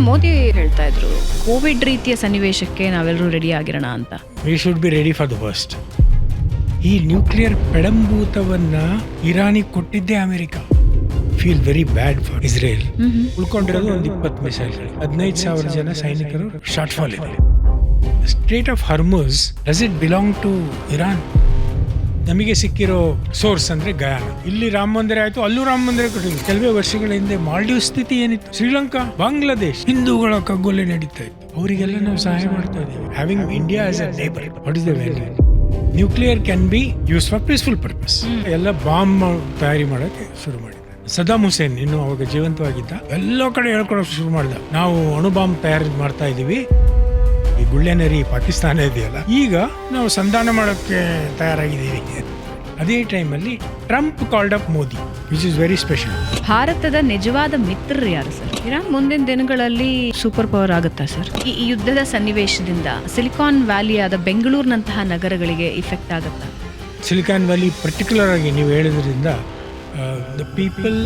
ಮೋದಿ ಹೇಳ್ತಾ ಇದ್ರು ಕೋವಿಡ್ ರೀತಿಯ ಸನ್ನಿವೇಶಕ್ಕೆ ನಾವೆಲ್ಲರೂ ರೆಡಿ ಆಗಿರೋಣ ಅಂತ. We should be ready for the worst. ಈ ನ್ಯೂಕ್ಲಿಯರ್ ಪೆಡಂಭೂತವನ್ನ ಇರಾನಿಗೆ ಕೊಟ್ಟಿದ್ದೇ America. Feel very bad for Israel. ಉಳ್ಕೊಂಡಿರೋದು ಒಂದು 20 ಮಿಸೈಲ್ಗಳು, 15,000 ಜನ ಸೈನಿಕರು ಶಾರ್ಟ್ ಫಾಲ್ ಇದೆ. Strait of Hormuz does it belong to Iran? ನಮಗೆ ಸಿಕ್ಕಿರೋ ಸೋರ್ಸ್ ಅಂದ್ರೆ ಗಯಾನ. ಇಲ್ಲಿ ರಾಮ ಮಂದಿರ ಆಯ್ತು, ಅಲ್ಲೂ ರಾಮ ಮಂದಿರ ಕೊಟ್ಟಿದ್ರು. ಕೆಲವೇ ವರ್ಷಗಳ ಹಿಂದೆ ಮಾಲ್ಡೀವ್ ಸ್ಥಿತಿ ಏನಿತ್ತು, ಶ್ರೀಲಂಕಾ, ಬಾಂಗ್ಲಾದೇಶ್, ಹಿಂದೂಗಳ ಕಗ್ಗೊಲೆ ನಡೀತಾ ಇತ್ತು. ಅವರಿಗೆಲ್ಲ ನಾವು ಸಹಾಯ ಮಾಡ್ತಾ ಇದ್ದೀವಿ. Having India as a neighbour, what is the value? Nuclear can be use for peaceful purpose. ಎಲ್ಲ ಬಾಂಬ್ ತಯಾರಿ ಮಾಡೋಕೆ ಶುರು ಮಾಡಿದ ಸದ್ದಾಂ ಹುಸೇನ್ ಇನ್ನು ಅವಾಗ ಜೀವಂತವಾಗಿದ್ದ, ಎಲ್ಲ ಕಡೆ ಹೇಳ್ಕೊಳಕ್ ಶುರು ಮಾಡಿದ, ನಾವು ಅಣು ಬಾಂಬ್ ತಯಾರಿ ಮಾಡ್ತಾ ಇದೀವಿ. ಈ ಗುಳ್ಳೆನರಿ ಪಾಕಿಸ್ತಾನ ಇದೆಯಲ್ಲ, ಈಗ ನಾವು ಸಂಧಾನ ಮಾಡೋಕ್ಕೆ ತಯಾರಾಗಿದ್ದೀವಿ. ಅದೇ ಟೈಮಲ್ಲಿ Trump called up Modi, which is very special. ಭಾರತದ ನಿಜವಾದ ಮಿತ್ರರು ಯಾರು ಸರ್? ಇರಾನ್ ಮುಂದಿನ ದಿನಗಳಲ್ಲಿ ಸೂಪರ್ ಪವರ್ ಆಗುತ್ತಾ ಸರ್? ಈ ಯುದ್ಧದ ಸನ್ನಿವೇಶದಿಂದ ಸಿಲಿಕಾನ್ ವ್ಯಾಲಿ ಆದ ಬೆಂಗಳೂರಿನಂತಹ ನಗರಗಳಿಗೆ ಇಫೆಕ್ಟ್ ಆಗುತ್ತಾ? ಸಿಲಿಕಾನ್ ವ್ಯಾಲಿ ಪರ್ಟಿಕ್ಯುಲರ್ ಆಗಿ ನೀವು ಹೇಳಿದ್ರಿಂದ ದ ಪೀಪಲ್